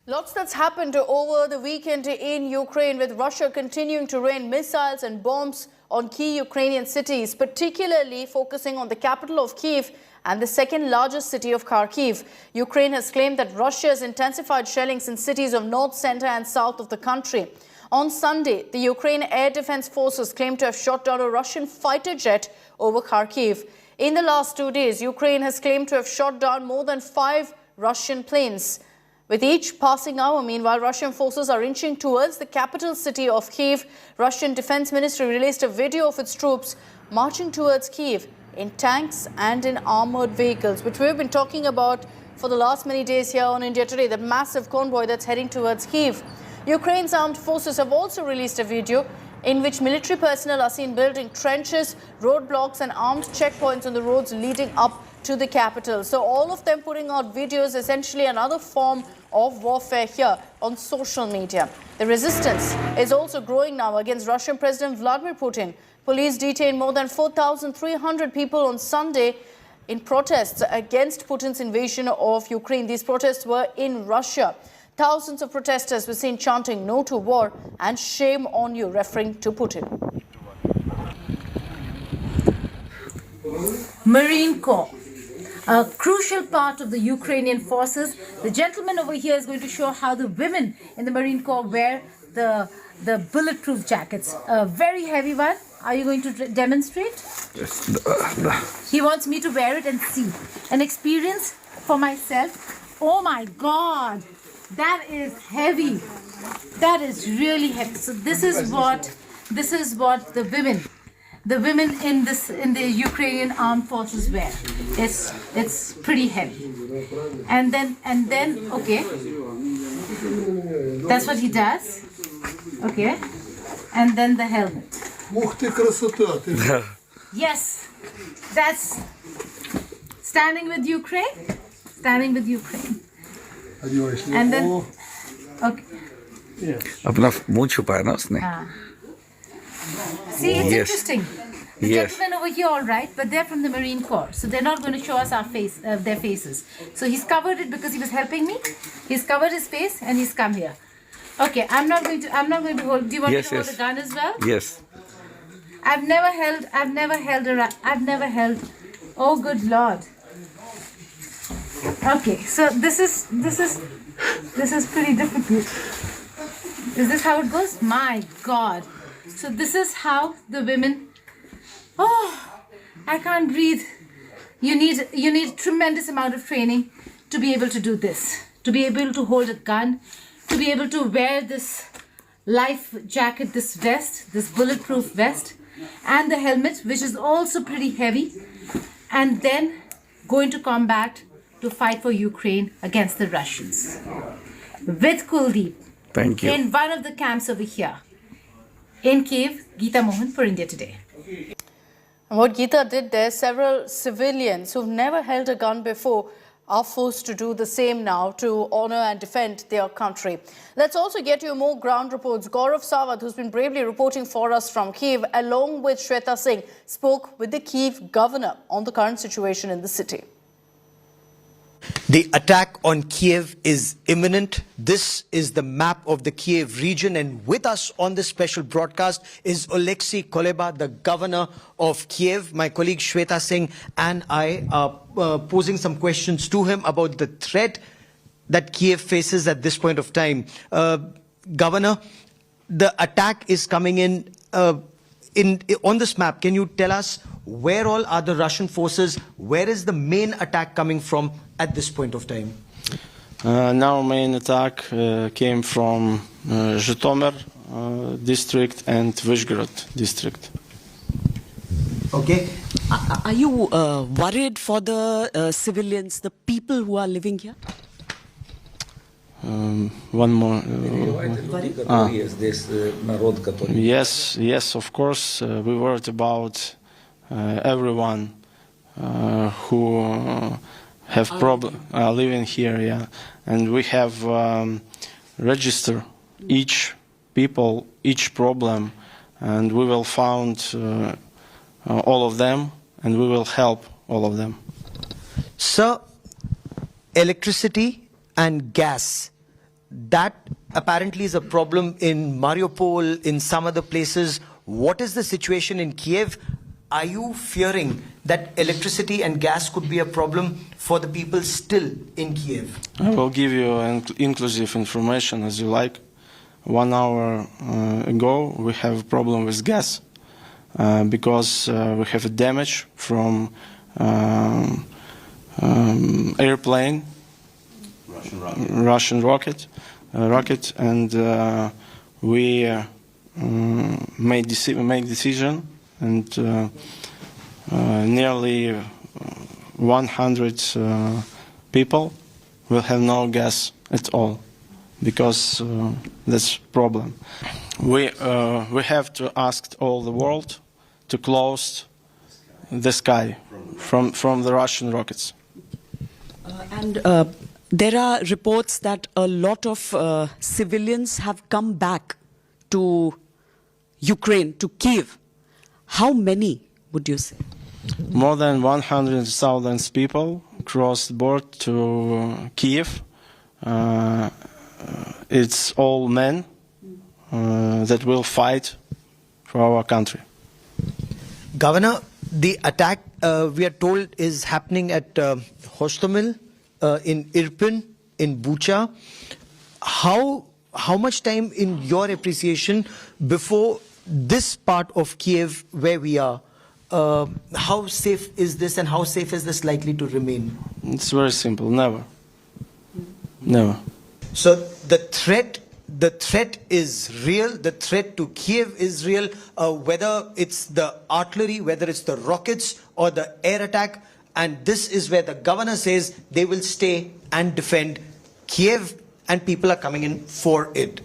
Lots that's happened over the weekend in Ukraine, with Russia continuing to rain missiles and bombs on key Ukrainian cities, particularly focusing on the capital of Kiev and the second largest city of Kharkiv. Ukraine has claimed that Russia has intensified shellings in cities of north, center and south of the country. On Sunday, the Ukraine Air Defense Forces claimed to have shot down a Russian fighter jet over Kharkiv. In the last 2 days, Ukraine has claimed to have shot down more than 5 Russian planes. With each passing hour, meanwhile, Russian forces are inching towards the capital city of Kiev. Russian Defense Ministry released a video of its troops marching towards Kiev in tanks and in armored vehicles, which we've been talking about for the last many days here on India Today, the massive convoy that's heading towards Kiev. Ukraine's armed forces have also released a video in which military personnel are seen building trenches, roadblocks and armed checkpoints on the roads leading up to the capital. So all of them putting out videos, essentially another form of warfare here on social media. The resistance is also growing now against Russian President Vladimir Putin. Police detained more than 4,300 people on Sunday in protests against Putin's invasion of Ukraine. These protests were in Russia. Thousands of protesters were seen chanting "No to war" and "Shame on you," referring to Putin. Marine Corps, a crucial part of the Ukrainian forces. The gentleman over here is going to show how the women in the Marine Corps wear the bulletproof jackets. A very heavy one. Are you going to demonstrate? He wants me to wear it and see. An experience for myself. Oh my God, that is heavy. That is really heavy. So this is what the women in the Ukrainian armed forces wear. It's pretty heavy. And then okay, that's what he does. Okay, and then the helmet. Yes, that's standing with Ukraine. Standing with Ukraine. And then okay. अपना मुंह छुपाया ना उसने. See, it's interesting. The Yes. gentlemen over here, all right, but they're from the Marine Corps, so they're not going to show us their faces. So he's covered it because he was helping me. He's covered his face and he's come here. Okay, I'm not going to hold. Do you want me to hold a gun as well? Yes. I've never held. Oh, good Lord. Okay, so this is pretty difficult. Is this how it goes? My God. So this is how the women. Oh, I can't breathe. You need tremendous amount of training to be able to do this. To be able to hold a gun, to be able to wear this life jacket, this vest, this bulletproof vest, and the helmet, which is also pretty heavy, and then go into combat to fight for Ukraine against the Russians. With Kuldeep. Thank you. In one of the camps over here. In Kiev, Geeta Mohan for India Today. What Geeta did there, several civilians who've never held a gun before are forced to do the same now to honor and defend their country. Let's also get you more ground reports. Gaurav Sawant, who's been bravely reporting for us from Kiev, along with Shweta Singh, spoke with the Kiev governor on the current situation in the city. The attack on Kiev is imminent. This is the map of the Kiev region, and with us on this special broadcast is Oleksiy Koleba, the governor of Kiev. My colleague Shweta Singh and I are posing some questions to him about the threat that Kiev faces at this point of time. Governor, the attack is coming in on this map. Can you tell us where all are the Russian forces? Where is the main attack coming from at this point of time? Now main attack came from Zhytomyr district and Vyshgorod district. Okay. Are you worried for the civilians, the people who are living here? One more. Yes, of course. We worried about everyone who have living here, yeah, and we have register each people, each problem, and we will find all of them, and we will help all of them. Sir, electricity and gas that apparently is a problem in Mariupol, in some other places. What is the situation in Kiev? Are you fearing that electricity and gas could be a problem for the people still in Kiev? I will give you inclusive information as you like. 1 hour ago, we have a problem with gas because we have a damage from airplane, Russian rocket, and we made decision, and nearly 100 people will have no gas at all, because that's problem. We have to ask all the world to close the sky from the Russian rockets. And there are reports that a lot of civilians have come back to Ukraine, to Kiev. How many would you say? More than 100,000 people crossed the border to Kiev. It's all men that will fight for our country. Governor, the attack, we are told, is happening at Hostomel, in Irpin, in Bucha. How much time, in your appreciation, before this part of Kiev where we are, how safe is this, and how safe is this likely to remain? It's very simple. Never. Never. So the threat is real. The threat to Kiev is real. Whether it's the artillery, whether it's the rockets or the air attack, and this is where the governor says they will stay and defend Kiev, and people are coming in for it.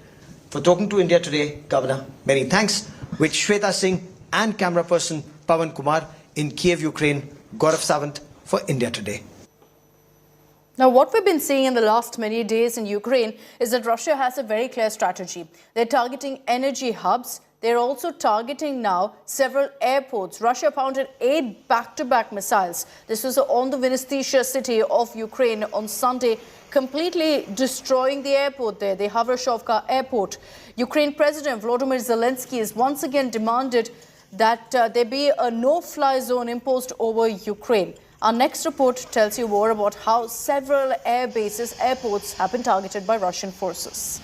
For talking to India Today, Governor, many thanks. With Shweta Singh and camera person Pawan Kumar in Kiev, Ukraine, Gaurav Sawant for India Today. Now, what we've been seeing in the last many days in Ukraine is that Russia has a very clear strategy. They're targeting energy hubs. They're also targeting now several airports. Russia pounded 8 back-to-back missiles. This was on the Vinnitsa city of Ukraine on Sunday, completely destroying the airport there, the Havrashovka airport. Ukraine President Volodymyr Zelensky has once again demanded that there be a no-fly zone imposed over Ukraine. Our next report tells you more about how several air bases, airports have been targeted by Russian forces.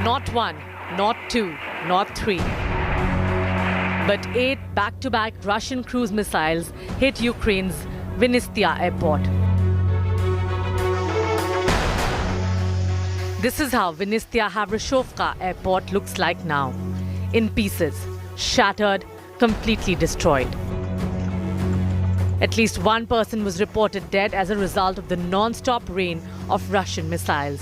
Not 1, not 2, not 3, but 8 back-to-back Russian cruise missiles hit Ukraine's Vinnitsa airport. This is how Vinnitsa Havrashovka airport looks like now. In pieces, shattered, completely destroyed. At least one person was reported dead as a result of the non-stop rain of Russian missiles.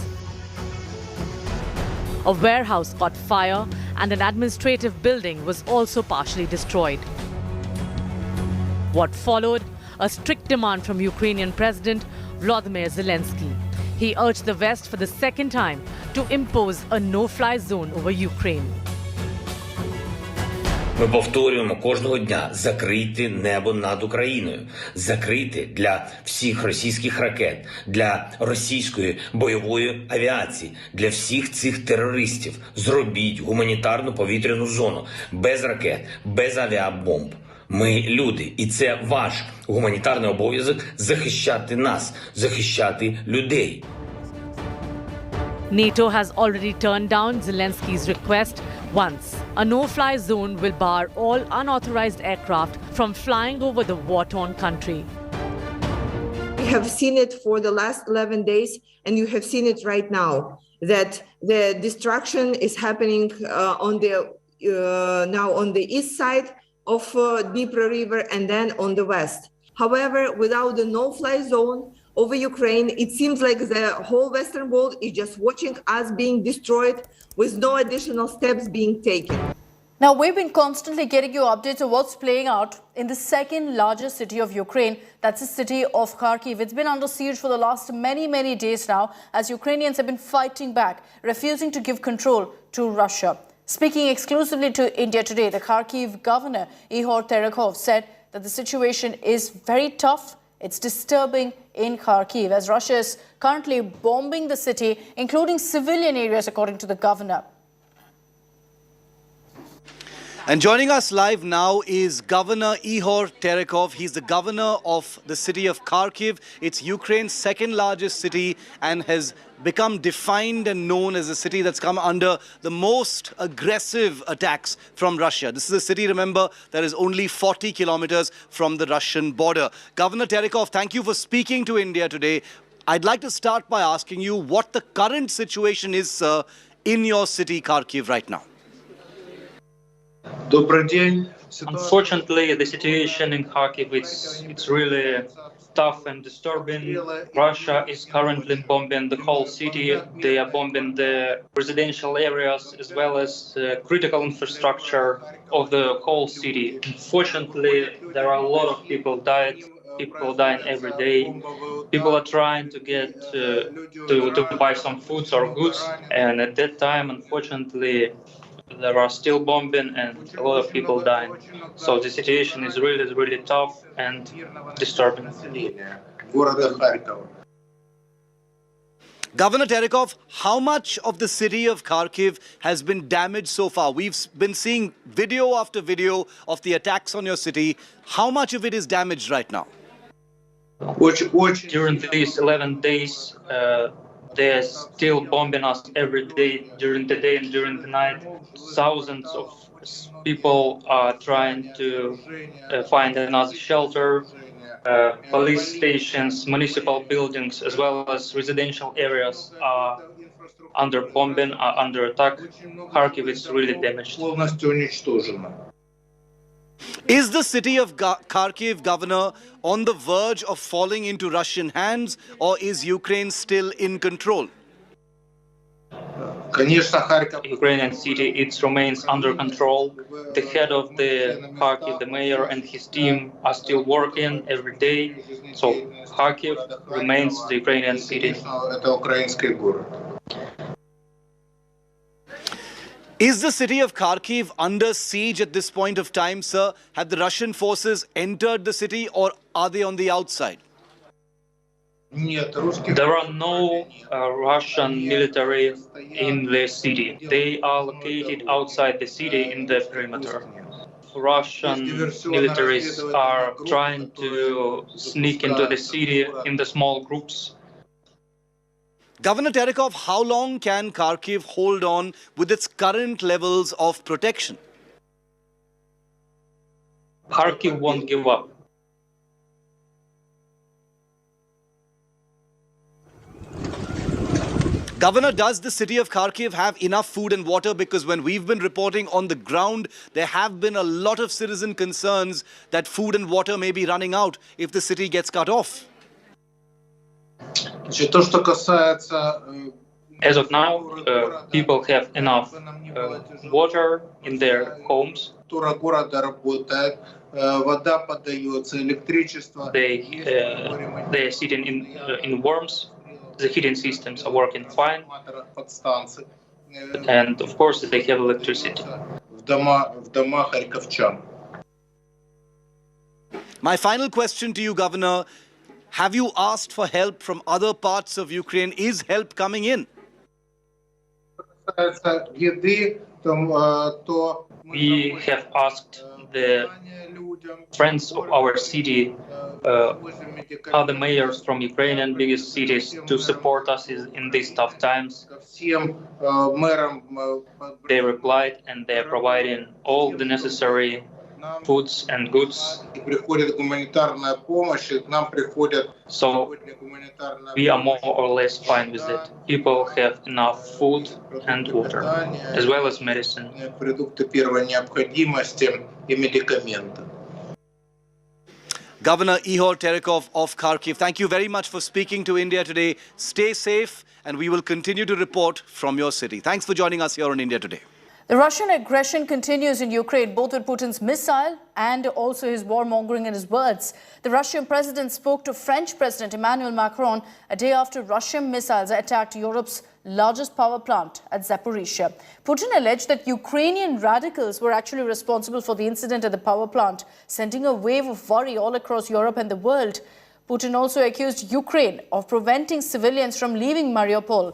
A warehouse caught fire and an administrative building was also partially destroyed. What followed? A strict demand from Ukrainian President Volodymyr Zelensky. He urged the West for the second time to impose a no-fly zone over Ukraine. Ми повторюємо кожного дня: закрийте небо над Україною, закрийте для всіх російських ракет, для російської бойової авіації, для всіх цих терористів. Зробіть гуманітарну повітряну зону без ракет, без авіабомб. Ми люди, і це ваш гуманітарний обов'язок захищати нас, захищати людей. NATO has already turned down Zelensky's request once. A no-fly zone will bar all unauthorized aircraft from flying over the war-torn country. We have seen it for the last 11 days, and you have seen it right now, that the destruction is happening now on the east side of Dnipro River and then on the west. However, without the no-fly zone over Ukraine, it seems like the whole Western world is just watching us being destroyed with no additional steps being taken. Now, we've been constantly getting you updates of what's playing out in the second largest city of Ukraine. That's the city of Kharkiv. It's been under siege for the last many days now, as Ukrainians have been fighting back, refusing to give control to Russia. Speaking exclusively to India Today, the Kharkiv governor, Ihor Terekhov, said that the situation is very tough It's disturbing in Kharkiv, as Russia is currently bombing the city, including civilian areas, according to the governor. And joining us live now is Governor Ihor Terekov. He's the governor of the city of Kharkiv. It's Ukraine's second largest city and has become defined and known as a city that's come under the most aggressive attacks from Russia. This is a city, remember, that is only 40 kilometers from the Russian border. Governor Terekov, thank you for speaking to India today. I'd like to start by asking you what the current situation is, sir, in your city, Kharkiv, right now. Unfortunately, the situation in Kharkiv it's really tough and disturbing. Russia is currently bombing the whole city. They are bombing the residential areas as well as critical infrastructure of the whole city. Unfortunately, there are a lot of people dying every day. People are trying to get to buy some foods or goods, and at that time, unfortunately, there are still bombing and a lot of people dying. So the situation is really, really tough and disturbing. Governor Terekov, how much of the city of Kharkiv has been damaged so far? We've been seeing video after video of the attacks on your city. How much of it is damaged right now? During these 11 days, they're still bombing us every day, during the day and during the night. Thousands of people are trying to find another shelter. Police stations, municipal buildings, as well as residential areas are under bombing, are under attack. Kharkiv is really damaged. Is the city of Kharkiv, Governor, on the verge of falling into Russian hands, or is Ukraine still in control? Ukrainian city, it remains under control. The head of the Kharkiv, the mayor and his team are still working every day. So Kharkiv remains the Ukrainian city. Is the city of Kharkiv under siege at this point of time, sir? Have the Russian forces entered the city, or are they on the outside? There are no Russian military in the city. They are located outside the city in the perimeter. Russian militaries are trying to sneak into the city in the small groups. Governor Terekov, how long can Kharkiv hold on with its current levels of protection? Kharkiv won't give up. Governor, does the city of Kharkiv have enough food and water? Because when we've been reporting on the ground, there have been a lot of citizen concerns that food and water may be running out if the city gets cut off. As of now, people have enough water in their homes. They are sitting in worms. The heating systems are working fine. And of course, they have electricity. My final question to you, Governor, have you asked for help from other parts of Ukraine? Is help coming in? We have asked the friends of our city, other mayors from Ukrainian biggest cities, to support us in these tough times. They replied, and they are providing all the necessary foods and goods. So we are more or less fine with it. People have enough food and water, as well as medicine. Governor Ihor Terekov of Kharkiv, thank you very much for speaking to India today. Stay safe, and we will continue to report from your city. Thanks for joining us here on India Today. The Russian aggression continues in Ukraine, both with Putin's missile and also his warmongering in his words. The Russian president spoke to French President Emmanuel Macron a day after Russian missiles attacked Europe's largest power plant at Zaporizhzhia. Putin alleged that Ukrainian radicals were actually responsible for the incident at the power plant, sending a wave of worry all across Europe and the world. Putin also accused Ukraine of preventing civilians from leaving Mariupol.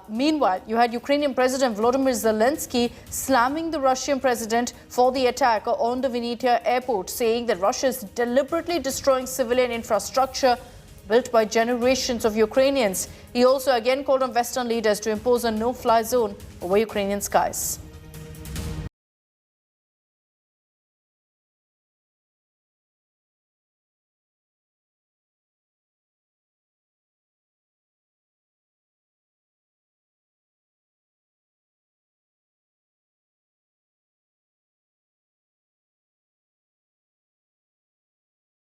Meanwhile, you had Ukrainian President Volodymyr Zelensky slamming the Russian president for the attack on the Vinnitsa airport, saying that Russia is deliberately destroying civilian infrastructure built by generations of Ukrainians. He also again called on Western leaders to impose a no-fly zone over Ukrainian skies.